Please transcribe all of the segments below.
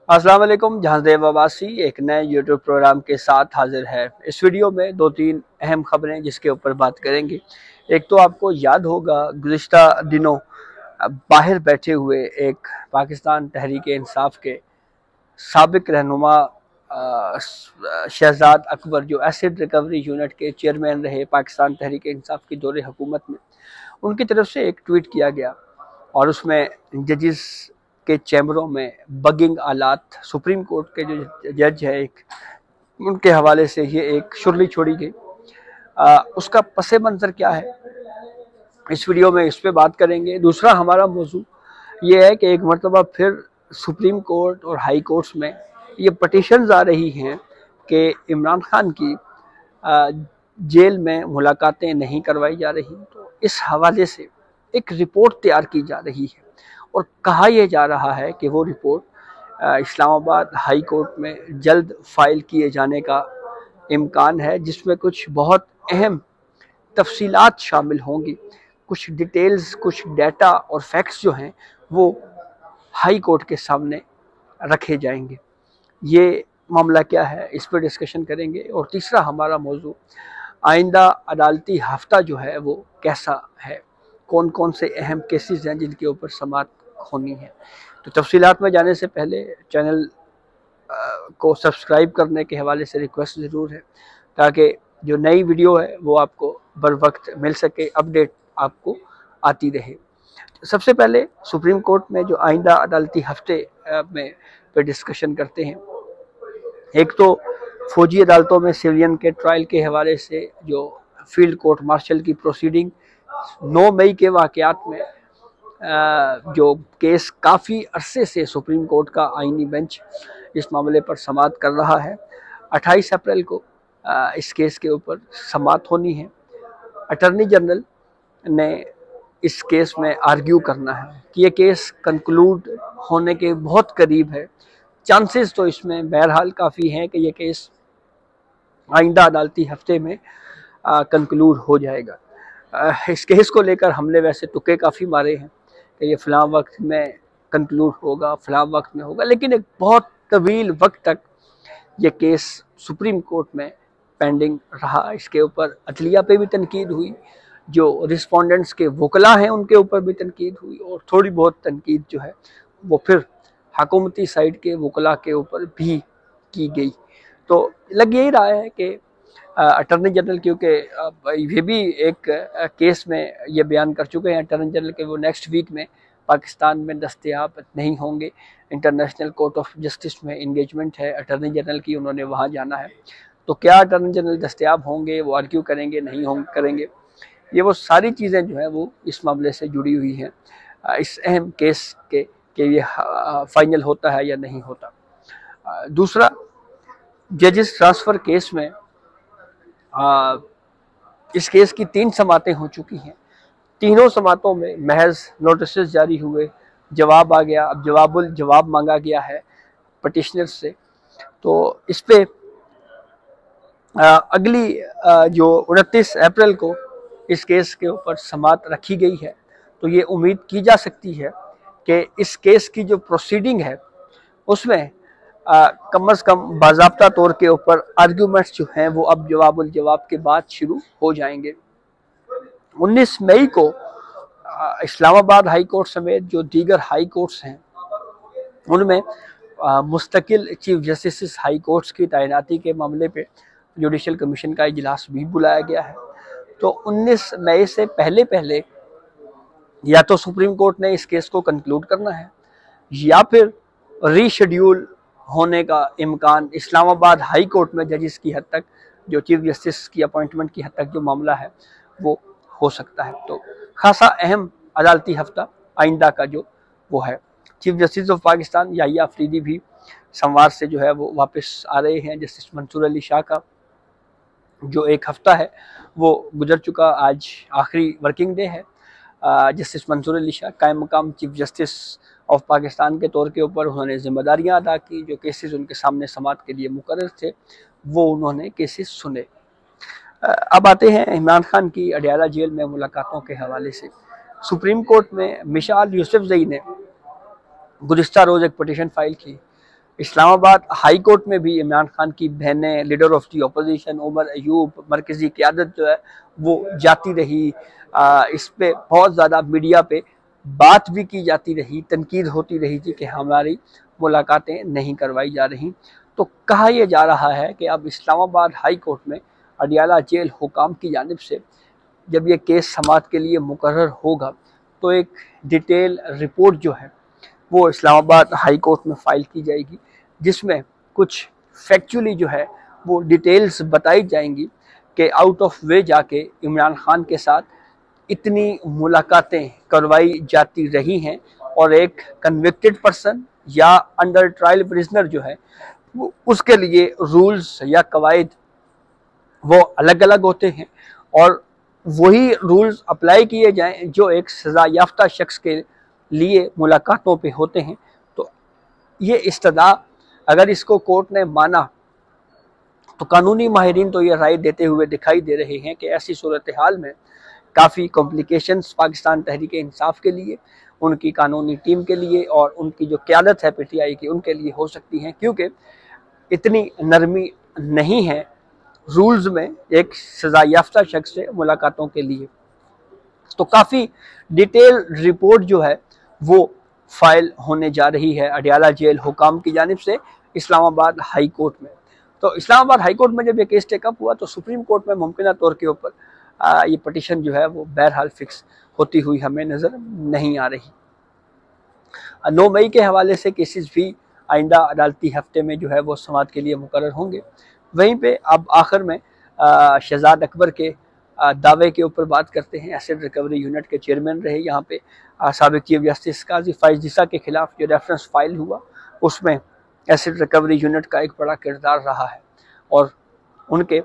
अस्सलाम वालेकुम। जहांदेव अब्बासी एक नए यूट्यूब प्रोग्राम के साथ हाजिर है। इस वीडियो में दो तीन अहम खबरें जिसके ऊपर बात करेंगे। एक तो आपको याद होगा गुज़िश्ता दिनों बाहर बैठे हुए एक पाकिस्तान तहरीक इंसाफ के साबिक रहनुमा शहजाद अकबर, जो एसिड रिकवरी यूनिट के चेयरमैन रहे पाकिस्तान तहरीक इंसाफ की दौरे हुकूमत में, उनकी तरफ से एक ट्वीट किया गया और उसमें जजिस के चैम्बरों में बगिंग आलात, सुप्रीम कोर्ट के जो जज है एक, उनके हवाले से ये एक शुरली छोड़ी गई। उसका पसे मंजर क्या है, इस वीडियो में इस पे बात करेंगे। दूसरा हमारा मौजू ये है कि एक मरतबा फिर सुप्रीम कोर्ट और हाई कोर्ट्स में ये पटिशन्स आ रही हैं कि इमरान खान की जेल में मुलाकातें नहीं करवाई जा रही। तो इस हवाले से एक रिपोर्ट तैयार की जा रही है और कहा यह जा रहा है कि वो रिपोर्ट इस्लामाबाद हाई कोर्ट में जल्द फाइल किए जाने का इम्कान है, जिसमें कुछ बहुत अहम तफसीलात शामिल होंगी। कुछ डिटेल्स, कुछ डाटा और फैक्ट्स जो हैं वो हाई कोर्ट के सामने रखे जाएंगे। ये मामला क्या है, इस पर डिस्कशन करेंगे। और तीसरा हमारा मौजू आइंदा अदालती हफ्ता जो है वो कैसा है, कौन कौन से अहम केसेस हैं जिनके ऊपर समाअत होनी है। तो तफसीलात में जाने से पहले चैनल को सब्सक्राइब करने के हवाले से रिक्वेस्ट ज़रूर है, ताकि जो नई वीडियो है वो आपको बर वक्त मिल सके, अपडेट आपको आती रहे। सबसे पहले सुप्रीम कोर्ट में जो आइंदा अदालती हफ्ते में पे डिस्कशन करते हैं। एक तो फौजी अदालतों में सिविलियन के ट्रायल के हवाले से जो फील्ड कोर्ट मार्शल की प्रोसीडिंग 9 मई के वाक़यात में जो केस काफ़ी अरसे से सुप्रीम कोर्ट का आईनी बेंच इस मामले पर समाअत कर रहा है। 28 अप्रैल को इस केस के ऊपर समाअत होनी है। अटॉर्नी जनरल ने इस केस में आर्ग्यू करना है कि ये केस कंक्लूड होने के बहुत करीब है। चांसेस तो इसमें बहरहाल काफ़ी हैं कि ये केस आइंदा अदालती हफ्ते में कंक्लूड हो जाएगा। इस केस को लेकर हमने वैसे तुक्के काफ़ी मारे हैं कि ये फ़लाँ वक्त में कंक्लूड होगा, फ़लाँ वक्त में होगा, लेकिन एक बहुत तवील वक्त तक ये केस सुप्रीम कोर्ट में पेंडिंग रहा। इसके ऊपर अदलिया पे भी तनकीद हुई, जो रिस्पोंडेंट्स के वकला हैं उनके ऊपर भी तनकीद हुई, और थोड़ी बहुत तनकीद जो है वो फिर हुकूमती साइड के वकला के ऊपर भी की गई। तो लग यही रहा है कि अटॉर्नी जनरल, क्योंकि ये भी एक केस में ये बयान कर चुके हैं अटॉर्नी जनरल के वो नेक्स्ट वीक में पाकिस्तान में दस्तयाब नहीं होंगे। इंटरनेशनल कोर्ट ऑफ जस्टिस में इंगेजमेंट है अटॉर्नी जनरल की, उन्होंने वहाँ जाना है। तो क्या अटॉर्नी जनरल दस्तयाब होंगे, वो आर्ग्यू करेंगे, नहीं होंगे करेंगे, ये वो सारी चीज़ें जो हैं वो इस मामले से जुड़ी हुई हैं, इस अहम केस के कि ये फाइनल होता है या नहीं होता। दूसरा, जजेस ट्रांसफ़र केस में इस केस की 3 समातें हो चुकी हैं। तीनों समातों में महज नोटिस जारी हुए, जवाब आ गया। अब जवाब मांगा गया है पटिशनर से। तो इस पे अगली जो 29 अप्रैल को इस केस के ऊपर समाअत रखी गई है। तो ये उम्मीद की जा सकती है कि इस केस की जो प्रोसीडिंग है उसमें कम अज़ कम बाज़ाब्ता तौर के ऊपर आर्ग्यूमेंट्स जो हैं वो अब जवाब के बाद शुरू हो जाएंगे। 19 मई को इस्लामाबाद हाई कोर्ट समेत जो दीगर हाई कोर्ट्स हैं उनमें मुस्तकिल चीफ जस्टिस हाई कोर्ट्स की तैनाती के मामले पे जुडिशल कमीशन का इजलास भी बुलाया गया है। तो 19 मई से पहले या तो सुप्रीम कोर्ट ने इस केस को कंक्लूड करना है या फिर रीशेड्यूल होने का इम्कान इस्लामाबाद हाई कोर्ट में जजिस की हद तक, जो चीफ जस्टिस की अपॉइंटमेंट की हद तक जो मामला है वो हो सकता है। तो खासा अहम अदालती हफ्ता आइंदा का जो वो है। Chief justice of Pakistan Yahya Afridi भी सोमवार से जो है वो वापस आ रहे हैं। जस्टिस मंसूर अली शाह का जो एक हफ्ता है वो गुजर चुका, आज आखिरी वर्किंग डे है। जस्टिस मंसूर अली शाह कायम मकाम चीफ जस्टिस ऑफ पाकिस्तान के तौर के ऊपर उन्होंने जिम्मेदारियां अदा की। जो केसेस उनके सामने समाअत के लिए मुकर्रर थे वो उन्होंने केसेस सुने। अब आते हैं इमरान खान की अडयाला जेल में मुलाकातों के हवाले से। सुप्रीम कोर्ट में मिशाल यूसुफजई ने गुज़िस्ता रोज़ एक पटिशन फाइल की। इस्लामाबाद हाई कोर्ट में भी इमरान खान की बहनें, leader of the opposition Omar Ayub, मरकज़ी क़यादत जो है वो जाती रही। इस पे बहुत ज़्यादा मीडिया पे बात भी की जाती रही, तनकीद होती रही थी कि हमारी मुलाकातें नहीं करवाई जा रही। तो कहा यह जा रहा है कि अब इस्लामाबाद हाई कोर्ट में अडियाला जेल हुकाम की जानिब से जब ये केस समाअत के लिए मुकर्रर होगा तो एक डिटेल रिपोर्ट जो है वो इस्लामाबाद हाई कोर्ट में फ़ाइल की जाएगी, जिसमें कुछ फैक्चुअली जो है वो डिटेल्स बताई जाएंगी कि आउट ऑफ वे जाके इमरान खान के साथ इतनी मुलाकातें करवाई जाती रही हैं और एक कन्विक्टेड पर्सन या अंडर ट्रायल प्रिजनर जो है वो उसके लिए रूल्स या कवायद वो अलग अलग होते हैं और वही रूल्स अप्लाई किए जाएं जो एक सज़ा याफ्ता शख्स के लिए मुलाकातों पे होते हैं। तो ये इस्तदा अगर इसको कोर्ट ने माना तो कानूनी माहिरीन तो ये राय देते हुए दिखाई दे रहे हैं कि ऐसी सूरत हाल में काफ़ी कॉम्प्लिकेशंस पाकिस्तान तहरीक इंसाफ के लिए, उनकी कानूनी टीम के लिए और उनकी जो क़यादत है PTI की उनके लिए हो सकती हैं, क्योंकि इतनी नरमी नहीं है रूल्स में एक सज़ा याफ्ता शख्स से मुलाकातों के लिए। तो काफ़ी डिटेल रिपोर्ट जो है वो फाइल होने जा रही है अडियाला जेल हुकाम की जानिब से इस्लामाबाद हाई कोर्ट में। तो इस्लामाबाद हाई कोर्ट में जब ये केस टेकअप हुआ तो सुप्रीम कोर्ट में मुमकिन तौर के ऊपर ये पटिशन जो है वो बहरहाल फिक्स होती हुई हमें नज़र नहीं आ रही। 9 मई के हवाले से केसेस भी आइंदा अदालती हफ्ते में जो है वो समाअत के लिए मुकर्रर होंगे। वहीं पे अब आखिर में शहजाद अकबर के दावे के ऊपर बात करते हैं। एसिड रिकवरी यूनिट के चेयरमैन रहे यहाँ पे साबिक चीफ जस्टिस काजी फाइज जिसा के खिलाफ जो रेफरेंस फाइल हुआ उसमें एसिड रिकवरी यूनिट का एक बड़ा किरदार रहा है और उनके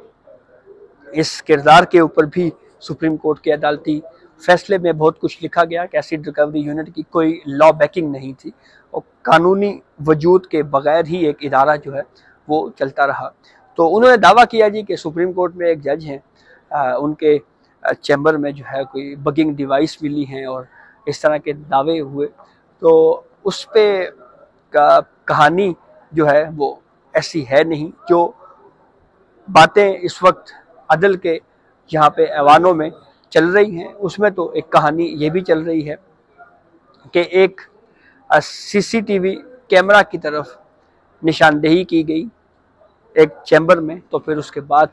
इस किरदार के ऊपर भी सुप्रीम कोर्ट के अदालती फैसले में बहुत कुछ लिखा गया कि एसिड रिकवरी यूनिट की कोई लॉ बैकिंग नहीं थी और कानूनी वजूद के बगैर ही एक इदारा जो है वो चलता रहा। तो उन्होंने दावा किया जी कि सुप्रीम कोर्ट में एक जज हैं, उनके चैम्बर में जो है कोई बगिंग डिवाइस मिली हैं और इस तरह के दावे हुए। तो उस पर कहानी जो है वो ऐसी है नहीं। जो बातें इस वक्त अदल के यहाँ पे ऐवानों में चल रही हैं उसमें तो एक कहानी ये भी चल रही है कि एक CCTV कैमरा की तरफ निशानदेही की गई एक चैम्बर में, तो फिर उसके बाद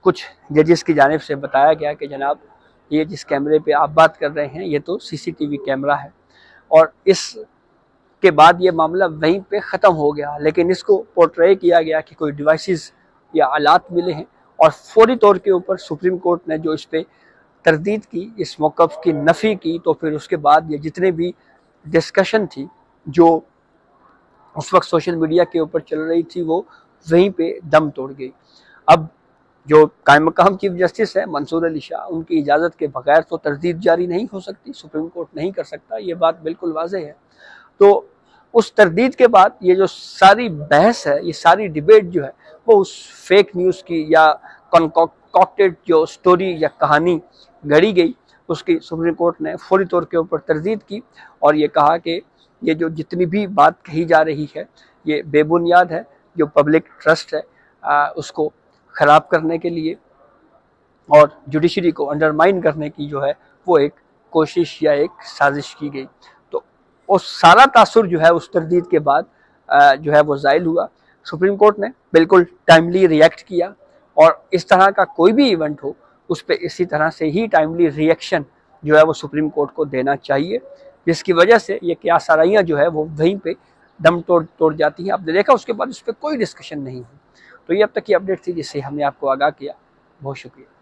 कुछ जजेस की जानिब से बताया गया कि जनाब ये जिस कैमरे पे आप बात कर रहे हैं ये तो CCTV कैमरा है और इसके बाद ये मामला वहीं पे ख़त्म हो गया। लेकिन इसको पोर्ट्रे किया गया कि कोई डिवाइसेस या आलात मिले हैं और फौरी तौर के ऊपर सुप्रीम कोर्ट ने जो इस पर तरदीद की, इस मौक़िफ़ की नफ़ी की, तो फिर उसके बाद ये जितने भी डिस्कशन थी जो उस वक्त सोशल मीडिया के ऊपर चल रही थी वो वहीं पे दम तोड़ गई। अब जो कायम मकाम चीफ जस्टिस है मंसूर अली शाह, उनकी इजाज़त के बगैर तो तरदीद जारी नहीं हो सकती, सुप्रीम कोर्ट नहीं कर सकता, ये बात बिल्कुल वाज़ेह है। तो उस तरदीद के बाद ये जो सारी बहस है, ये सारी डिबेट जो है वो उस फेक न्यूज़ की या कॉन्कॉक्टेड जो स्टोरी या कहानी गढ़ी गई उसकी सुप्रीम कोर्ट ने फौरी तौर के ऊपर तरदीद की और ये कहा कि ये जो जितनी भी बात कही जा रही है ये बेबुनियाद है, जो पब्लिक ट्रस्ट है उसको ख़राब करने के लिए और जुडिशरी को अंडरमाइन करने की जो है वो एक कोशिश या एक साजिश की गई। तो वो सारा तासुर जो है उस तरदीद के बाद जो है वो ज़ाइल हुआ। सुप्रीम कोर्ट ने बिल्कुल टाइमली रिएक्ट किया और इस तरह का कोई भी इवेंट हो उस पर इसी तरह से ही टाइमली रिएक्शन जो है वो सुप्रीम कोर्ट को देना चाहिए, जिसकी वजह से ये क़यास आराइयाँ जो है वो वहीं पे दम तोड़ जाती हैं। आपने देखा उसके बाद उस पर कोई डिस्कशन नहीं हुई। तो ये अब तक की अपडेट थी जिससे हमने आपको आगाह किया। बहुत शुक्रिया।